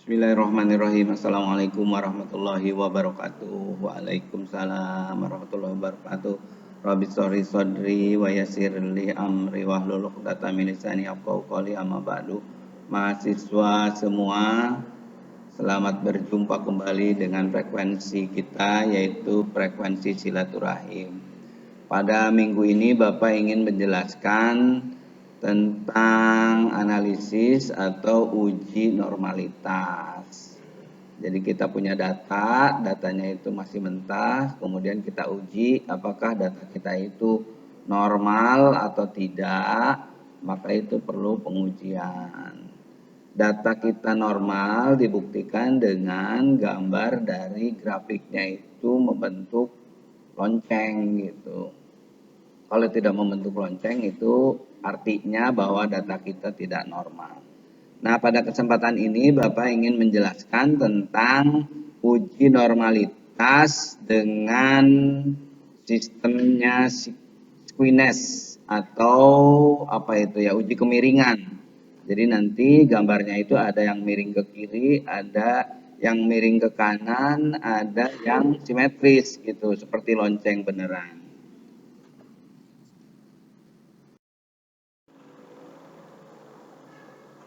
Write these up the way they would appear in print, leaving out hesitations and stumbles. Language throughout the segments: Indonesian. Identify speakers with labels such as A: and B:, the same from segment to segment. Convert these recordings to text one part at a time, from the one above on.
A: Bismillahirrahmanirrahim. Assalamualaikum warahmatullahi wabarakatuh. Waalaikumsalam warahmatullahi wabarakatuh. Rabbi sholli shodri wa yassir li amri wahlul 'uqdatam min lisani yafqahu qawli, amma ba'du. Mahasiswa semua, selamat berjumpa kembali dengan frekuensi kita, yaitu frekuensi silaturahim. Pada minggu ini Bapak ingin menjelaskan tentang analisis atau uji normalitas. Jadi kita punya datanya itu masih mentah, kemudian kita uji apakah data kita itu normal atau tidak, maka itu perlu pengujian. Data kita normal dibuktikan dengan gambar dari grafiknya itu membentuk lonceng gitu. Kalau tidak membentuk lonceng itu artinya bahwa data kita tidak normal. Nah, pada kesempatan ini Bapak ingin menjelaskan tentang uji normalitas dengan sistemnya Squeeness atau uji kemiringan. Jadi nanti gambarnya itu ada yang miring ke kiri, ada yang miring ke kanan, ada yang simetris gitu, seperti lonceng beneran.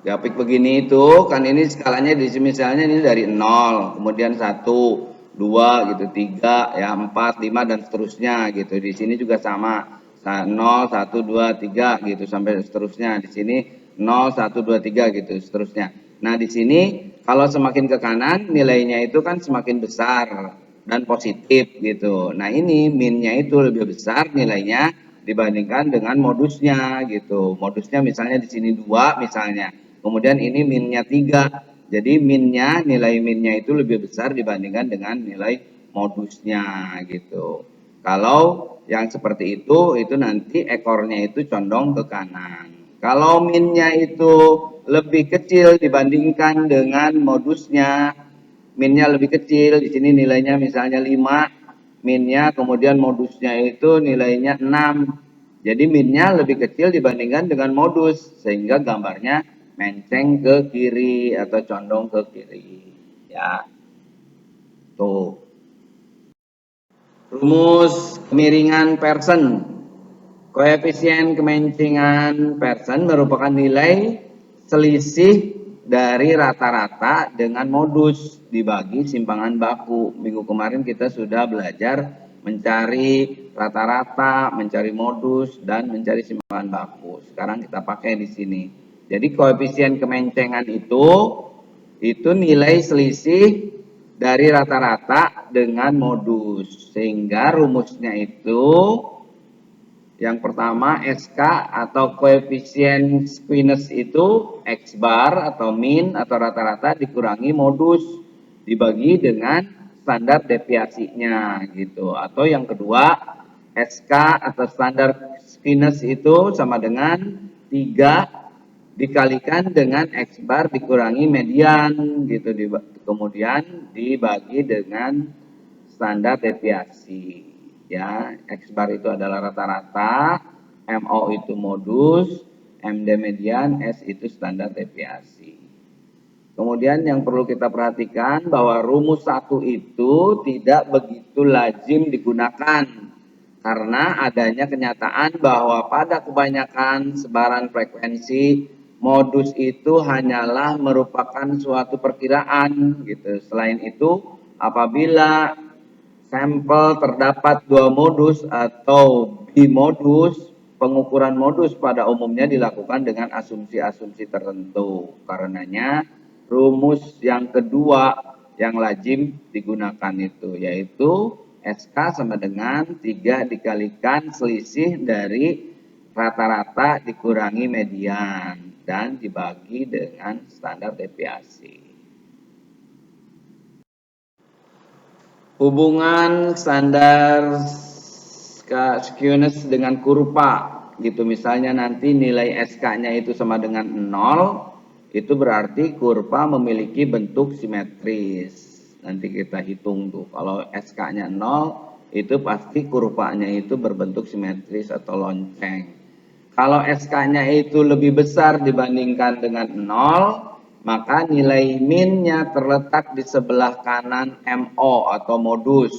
A: Grafik begini itu kan ini skalanya di sini misalnya ini dari 0, kemudian 1, 2 gitu, 3 ya, 4, 5 dan seterusnya gitu. Di sini juga sama. 0, 1, 2, 3 gitu sampai seterusnya. Di sini 0, 1, 2, 3 gitu seterusnya. Nah, di sini kalau semakin ke kanan nilainya itu kan semakin besar dan positif gitu. Nah, ini minnya itu lebih besar nilainya dibandingkan dengan modusnya gitu. Modusnya misalnya di sini 2 misalnya. Kemudian ini minnya 3. Jadi nilai minnya itu lebih besar dibandingkan dengan nilai modusnya gitu. Kalau yang seperti itu nanti ekornya itu condong ke kanan. Kalau minnya itu lebih kecil dibandingkan dengan modusnya, minnya lebih kecil, di sini nilainya misalnya 5, minnya kemudian modusnya itu nilainya 6. Jadi minnya lebih kecil dibandingkan dengan modus, sehingga gambarnya menceng ke kiri atau condong ke kiri. Ya, tuh. Rumus kemiringan Pearson. Koefisien kemencingan Pearson merupakan nilai selisih dari rata-rata dengan modus dibagi simpangan baku. Minggu kemarin kita sudah belajar mencari rata-rata, mencari modus, dan mencari simpangan baku. Sekarang kita pakai di sini. Jadi koefisien kemencengan itu nilai selisih dari rata-rata dengan modus. Sehingga rumusnya itu yang pertama SK atau koefisien Squeeness itu X bar atau min atau rata-rata dikurangi modus dibagi dengan standar deviasinya gitu. Atau yang kedua SK atau standar Squeeness itu sama dengan 3 dikalikan dengan X bar dikurangi median gitu, kemudian dibagi dengan standar deviasi. Ya, X bar itu adalah rata-rata, MO itu modus, MD median, S itu standar deviasi. Kemudian yang perlu kita perhatikan bahwa rumus 1 itu tidak begitu lazim digunakan karena adanya kenyataan bahwa pada kebanyakan sebaran frekuensi modus itu hanyalah merupakan suatu perkiraan gitu. Selain itu, apabila sampel terdapat 2 modus atau bimodus, pengukuran modus pada umumnya dilakukan dengan asumsi-asumsi tertentu. Karenanya rumus yang kedua yang lazim digunakan itu yaitu SK sama dengan 3 dikalikan selisih dari rata-rata dikurangi median dan dibagi dengan standar deviasi. Hubungan standar Squeeness dengan kurva gitu, misalnya nanti nilai SK-nya itu sama dengan 0, itu berarti kurva memiliki bentuk simetris. Nanti kita hitung tuh, kalau SK-nya 0 itu pasti kurvanya itu berbentuk simetris atau lonceng. Kalau SK-nya itu lebih besar dibandingkan dengan 0, maka nilai minnya terletak di sebelah kanan MO atau modus.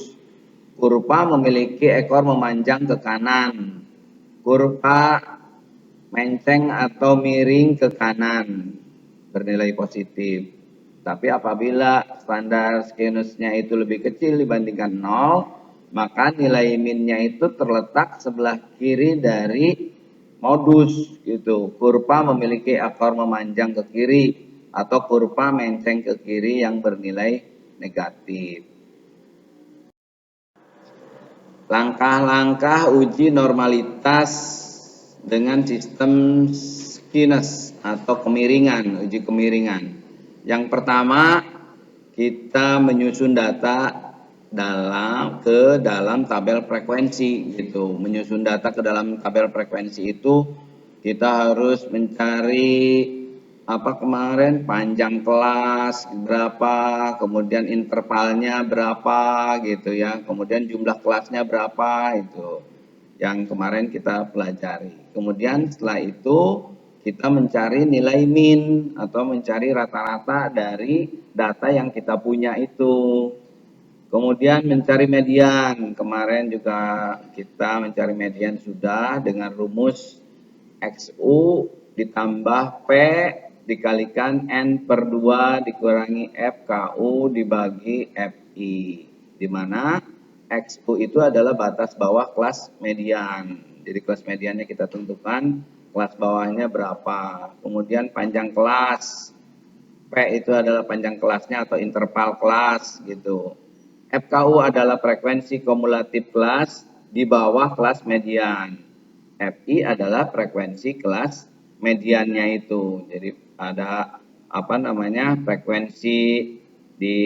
A: Kurva memiliki ekor memanjang ke kanan. Kurva menceng atau miring ke kanan bernilai positif. Tapi apabila standar skewness-nya itu lebih kecil dibandingkan 0, maka nilai min-nya itu terletak sebelah kiri dari modus gitu. Kurva memiliki ekor memanjang ke kiri atau kurva menceng ke kiri yang bernilai negatif. Langkah-langkah uji normalitas dengan sistem skewness atau kemiringan, uji kemiringan. Yang pertama, kita menyusun data ke dalam tabel frekuensi gitu. Menyusun data ke dalam tabel frekuensi itu kita harus mencari kemarin panjang kelas berapa, kemudian intervalnya berapa gitu ya, kemudian jumlah kelasnya berapa itu yang kemarin kita pelajari. Kemudian setelah itu kita mencari nilai min atau mencari rata-rata dari data yang kita punya itu. Kemudian mencari median, kemarin juga kita mencari median sudah dengan rumus XU ditambah P dikalikan N per 2 dikurangi FKU dibagi FI, di mana XU itu adalah batas bawah kelas median. Jadi kelas mediannya kita tentukan, kelas bawahnya berapa. Kemudian panjang kelas, P itu adalah panjang kelasnya atau interval kelas gitu. FKU adalah frekuensi kumulatif kelas di bawah kelas median. FI adalah frekuensi kelas mediannya itu. Jadi ada frekuensi di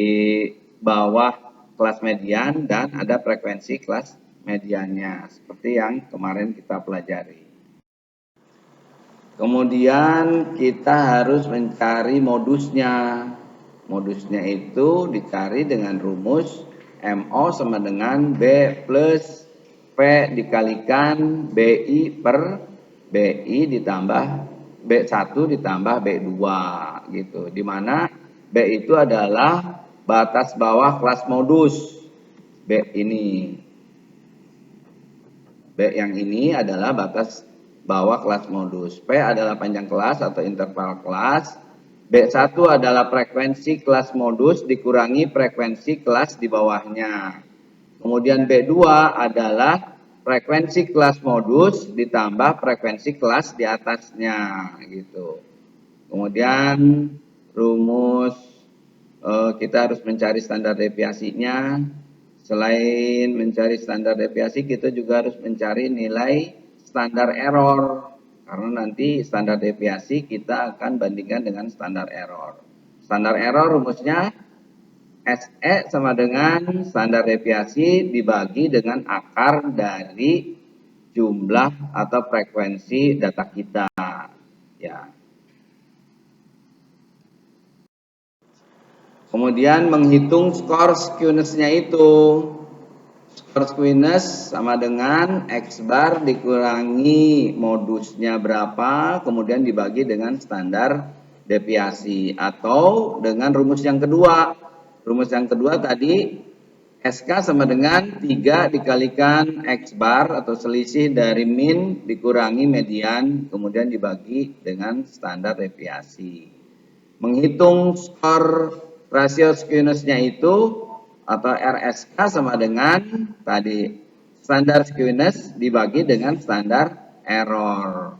A: bawah kelas median dan ada frekuensi kelas mediannya seperti yang kemarin kita pelajari. Kemudian kita harus mencari modusnya. Modusnya itu dicari dengan rumus MO sama dengan B plus P dikalikan BI per BI ditambah B1 ditambah B2 gitu. Dimana B itu adalah batas bawah kelas modus. B ini. B yang ini adalah batas bawah kelas modus. P adalah panjang kelas atau interval kelas. B1 adalah frekuensi kelas modus dikurangi frekuensi kelas di bawahnya. Kemudian B2 adalah frekuensi kelas modus ditambah frekuensi kelas di atasnya gitu. Kemudian rumus kita harus mencari standar deviasinya. Selain mencari standar deviasi, kita juga harus mencari nilai standar error. Karena nanti standar deviasi kita akan bandingkan dengan standar error. Standar error rumusnya SE sama dengan standar deviasi dibagi dengan akar dari jumlah atau frekuensi data kita. Ya. Kemudian menghitung skor skewness-nya itu. Skor skewness sama dengan X bar dikurangi modusnya berapa, kemudian dibagi dengan standar deviasi. Atau dengan rumus yang kedua. Rumus yang kedua tadi SK sama dengan 3 dikalikan X bar atau selisih dari min dikurangi median, kemudian dibagi dengan standar deviasi. Menghitung skor rasio skewness-nya itu atau RSK sama dengan tadi standar skewness dibagi dengan standar error.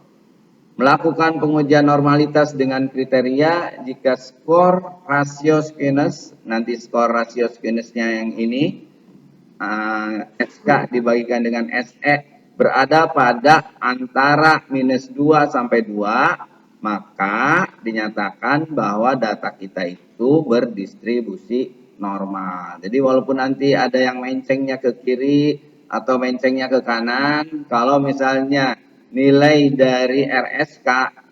A: Melakukan pengujian normalitas dengan kriteria jika skor rasio skewness, nanti skor rasio skewness-nya yang ini SK dibagikan dengan SE berada pada antara minus 2 sampai 2, maka dinyatakan bahwa data kita itu berdistribusi normal. Jadi walaupun nanti ada yang mencengnya ke kiri atau mencengnya ke kanan, kalau misalnya nilai dari RSK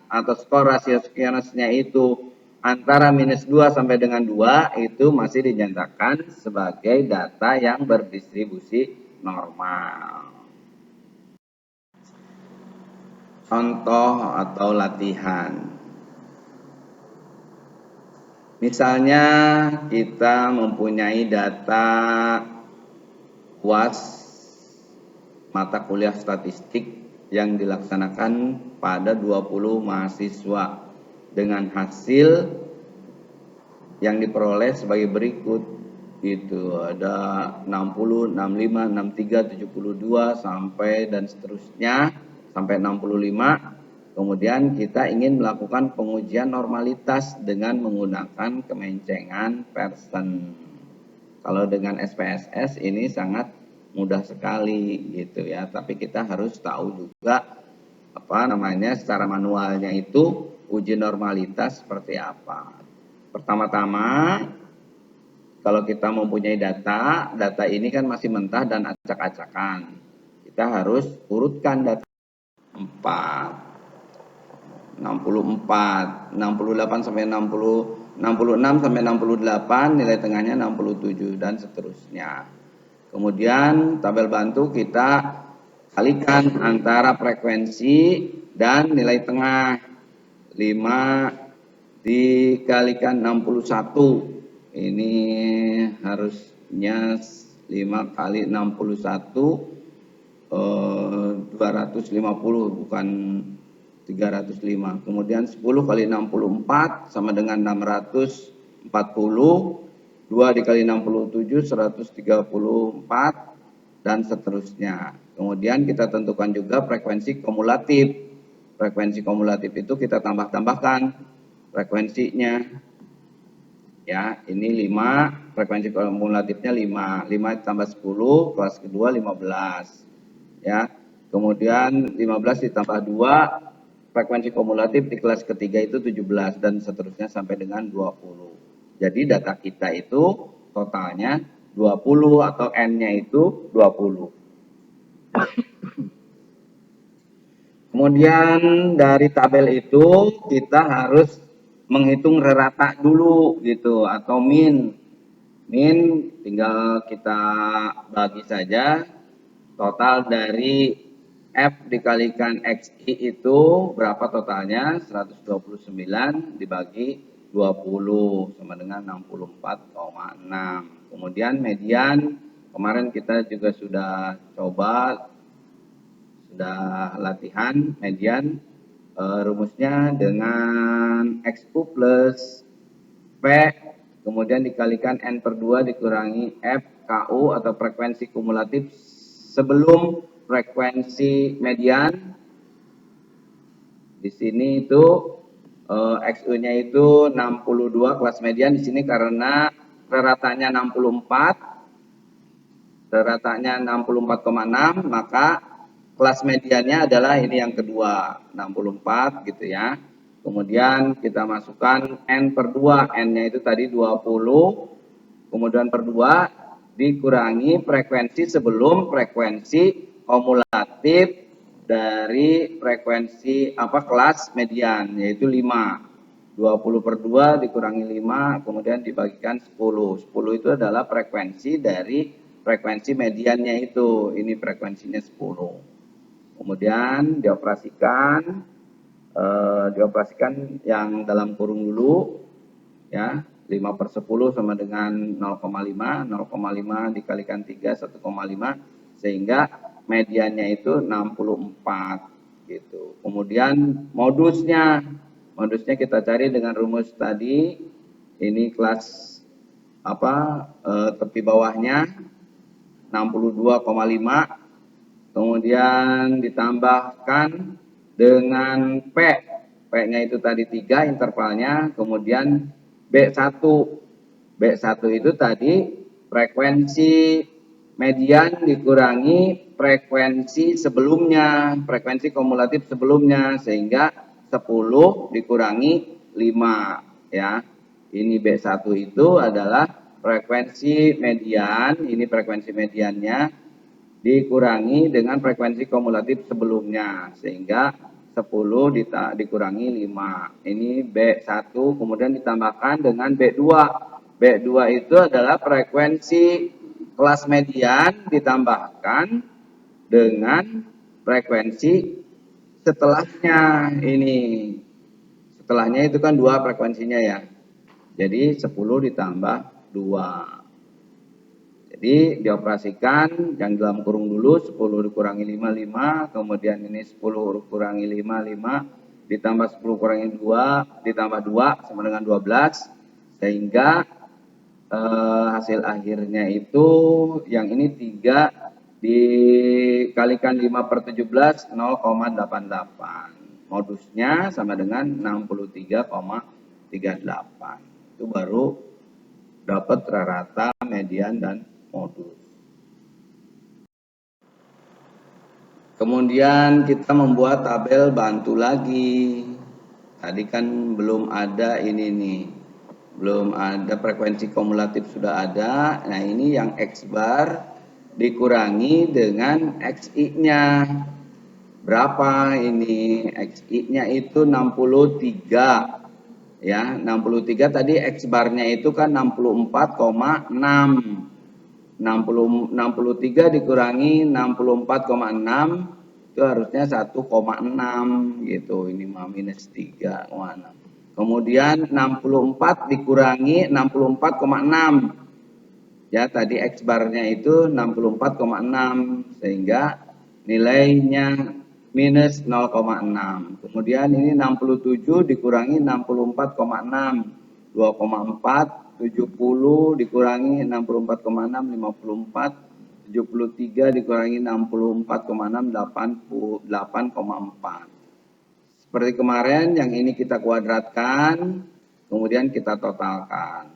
A: atau skor rasio skewness-nya itu antara minus 2 sampai dengan 2 itu masih dinyatakan sebagai data yang berdistribusi normal. Contoh atau latihan. Misalnya kita mempunyai data UAS mata kuliah statistik yang dilaksanakan pada 20 mahasiswa dengan hasil yang diperoleh sebagai berikut. Itu ada 60, 65, 63, 72 sampai dan seterusnya sampai 65. Kemudian kita ingin melakukan pengujian normalitas dengan menggunakan kemencengan Pearson. Kalau dengan SPSS ini sangat mudah sekali gitu ya, tapi kita harus tahu juga secara manualnya itu uji normalitas seperti apa. Pertama-tama kalau kita mempunyai data ini kan masih mentah dan acak-acakan. Kita harus urutkan data 4, 64, 68 sampai 60, 66 sampai 68, nilai tengahnya 67 dan seterusnya. Kemudian tabel bantu kita kalikan antara frekuensi dan nilai tengah. 5 dikalikan 61. Ini harusnya 5 kali 61 250 bukan 305. Kemudian 10 kali 64 sama dengan 640. 2 dikali 67 134 dan seterusnya. Kemudian kita tentukan juga frekuensi kumulatif. Frekuensi kumulatif itu kita tambahkan frekuensinya. Ya, ini 5, frekuensi kumulatifnya 5. 5 ditambah 10, kelas kedua 15. Ya. Kemudian 15 ditambah 2, frekuensi kumulatif di kelas ketiga itu 17 dan seterusnya sampai dengan 20. Jadi data kita itu totalnya 20 atau N-nya itu 20. Kemudian dari tabel itu kita harus menghitung rata dulu gitu atau min. Min tinggal kita bagi saja total dari F dikalikan XI itu berapa totalnya? 129 dibagi 20 sama dengan 64,6. Kemudian median kemarin kita juga sudah coba, sudah latihan median, rumusnya dengan XU plus P kemudian dikalikan N per 2 dikurangi FKU atau frekuensi kumulatif sebelum frekuensi median. Di sini itu XU-nya itu 62 kelas median di sini karena rata-ratanya 64. Rata-ratanya 64,6 maka kelas mediannya adalah ini yang kedua 64 gitu ya. Kemudian kita masukkan N per 2, N-nya itu tadi 20, kemudian per 2 dikurangi frekuensi sebelum frekuensi kumulatif dari frekuensi kelas median yaitu 5. 20 per 2 dikurangi 5 kemudian dibagikan 10. 10 itu adalah frekuensi dari frekuensi mediannya itu. Ini frekuensinya 10. Kemudian dioperasikan yang dalam kurung dulu ya. 5 per 10 sama dengan 0,5, 0,5 dikalikan 3, 1,5 sehingga mediannya itu 64 gitu. Kemudian modusnya kita cari dengan rumus tadi. Ini kelas tepi bawahnya 62,5 kemudian ditambahkan dengan P. P-nya itu tadi 3 intervalnya, kemudian B1. B1 itu tadi frekuensi median dikurangi frekuensi sebelumnya, frekuensi kumulatif sebelumnya sehingga 10 dikurangi 5 ya. Ini B1 itu adalah frekuensi median, ini frekuensi mediannya dikurangi dengan frekuensi kumulatif sebelumnya sehingga 10 dikurangi 5. Ini B1 kemudian ditambahkan dengan B2. B2 itu adalah frekuensi kelas median ditambahkan dengan frekuensi setelahnya ini. Setelahnya itu kan 2 frekuensinya ya. Jadi 10 ditambah 2. Jadi dioperasikan yang dalam kurung dulu 10 dikurangi 5, 5. Kemudian ini 10 kurangi 5, 5. Ditambah 10 kurangi 2, ditambah 2 sama dengan 12. Sehingga hasil akhirnya itu yang ini 3 dikalikan 5 per 17, 0,88. Modusnya sama dengan 63,38. Itu baru dapat rata, median, dan modus. Kemudian kita membuat tabel bantu lagi. Tadi kan belum ada ini nih. Belum ada frekuensi kumulatif sudah ada. Nah, ini yang X bar dikurangi dengan XI-nya. Berapa ini? XI-nya itu 63. Ya, 63 tadi X barnya itu kan 64,6. 63 dikurangi 64,6 itu harusnya 1,6 gitu. Ini mah minus 3,6. Kemudian 64 dikurangi 64,6. Ya, tadi X barnya itu 64,6 sehingga nilainya minus 0,6. Kemudian ini 67 dikurangi 64,6, 2,4. 70 dikurangi 64,6, 54. 73 dikurangi 64,6, 8,4. Seperti kemarin yang ini kita kuadratkan, kemudian kita totalkan.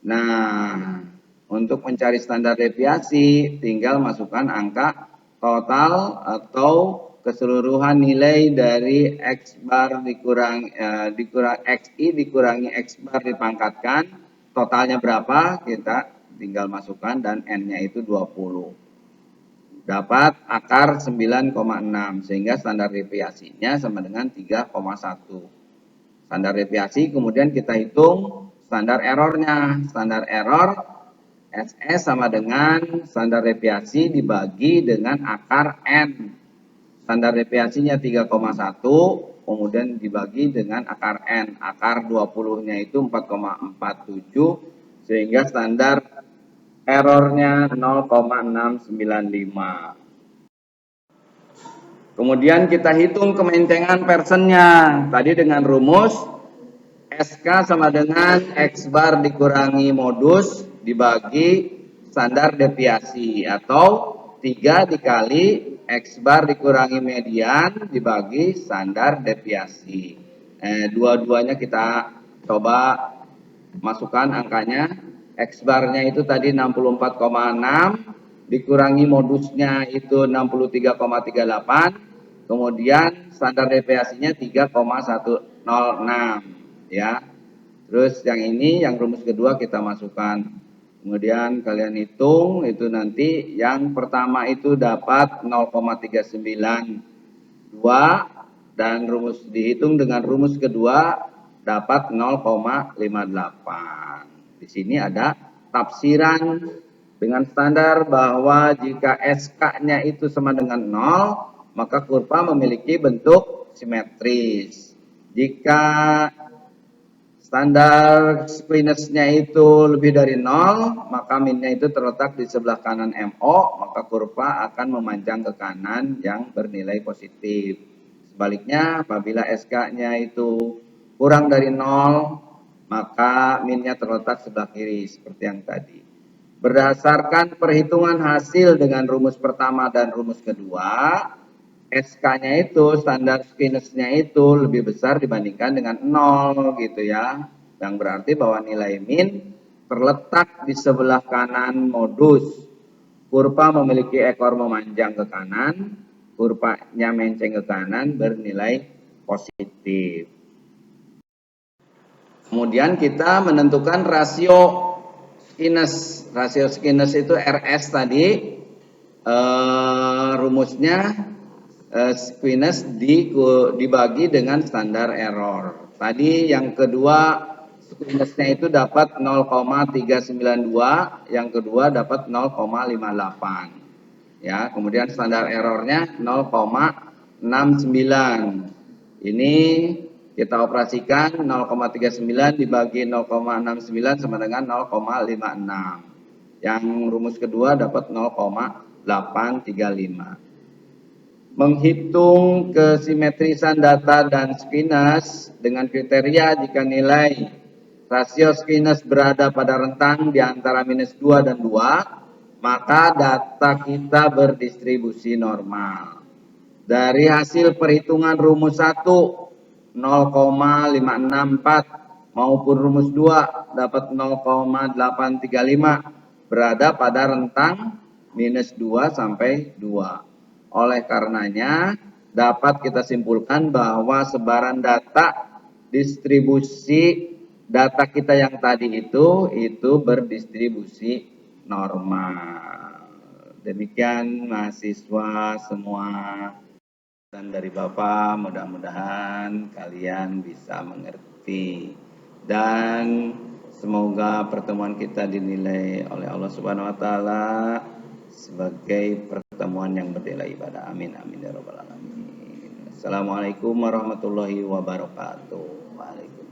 A: Nah, untuk mencari standar deviasi tinggal masukkan angka total atau keseluruhan nilai dari X bar dikurang XI dikurangi X bar dipangkatkan, totalnya berapa kita tinggal masukkan dan N-nya itu 20. Dapat akar 9,6 sehingga standar deviasinya sama dengan 3,1. Standar deviasi kemudian kita hitung standar errornya. Standar error SS sama dengan standar deviasi dibagi dengan akar N. Standar deviasinya 3,1 kemudian dibagi dengan akar N. Akar 20-nya itu 4,47 sehingga standar errornya 0,695. Kemudian kita hitung kemencengan persennya. Tadi dengan rumus SK sama dengan X bar dikurangi modus dibagi standar deviasi atau 3 dikali X bar dikurangi median dibagi standar deviasi. Dua-duanya kita coba masukkan angkanya. X barnya itu tadi 64,6 dikurangi modusnya itu 63,38, kemudian standar deviasinya 3,106 ya. Terus yang ini yang rumus kedua kita masukkan. Kemudian kalian hitung itu nanti yang pertama itu dapat 0,392 dan rumus dihitung dengan rumus kedua dapat 0,58. Di sini ada tafsiran dengan standar bahwa jika SK-nya itu sama dengan 0, maka kurva memiliki bentuk simetris. Jika standar squeness-nya itu lebih dari 0, maka min-nya itu terletak di sebelah kanan MO, maka kurva akan memanjang ke kanan yang bernilai positif. Sebaliknya, apabila SK-nya itu kurang dari 0, maka min-nya terletak sebelah kiri, seperti yang tadi. Berdasarkan perhitungan hasil dengan rumus pertama dan rumus kedua, SK-nya itu, standar squeness-nya itu lebih besar dibandingkan dengan 0 gitu ya. Yang berarti bahwa nilai min terletak di sebelah kanan modus. Kurva memiliki ekor memanjang ke kanan, kurvanya menceng ke kanan bernilai positif. Kemudian kita menentukan rasio squeness. Rasio squeness itu RS tadi. Rumusnya squeness dibagi dengan standar error. Tadi yang kedua squeness-nya itu dapat 0,392, yang kedua dapat 0,58. Ya, kemudian standar errornya 0,69. Ini Kita operasikan 0,39 dibagi 0,69 sama dengan 0,56. Yang rumus kedua dapat 0,835. Menghitung kesimetrisan data dan skewness dengan kriteria jika nilai rasio skewness berada pada rentang di antara -2 dan 2, maka data kita berdistribusi normal. Dari hasil perhitungan rumus 1 0,564 maupun rumus 2 dapat 0,835 berada pada rentang -2 sampai 2. Oleh karenanya dapat kita simpulkan bahwa sebaran data distribusi data kita yang tadi itu berdistribusi normal. Demikian mahasiswa semua. Dan dari Bapak, mudah-mudahan kalian bisa mengerti dan semoga pertemuan kita dinilai oleh Allah Subhanahu wa taala sebagai pertemuan yang bernilai ibadah. Amin amin ya rabbal alamin. Assalamualaikum warahmatullahi wabarakatuh. Waalaikumsalam.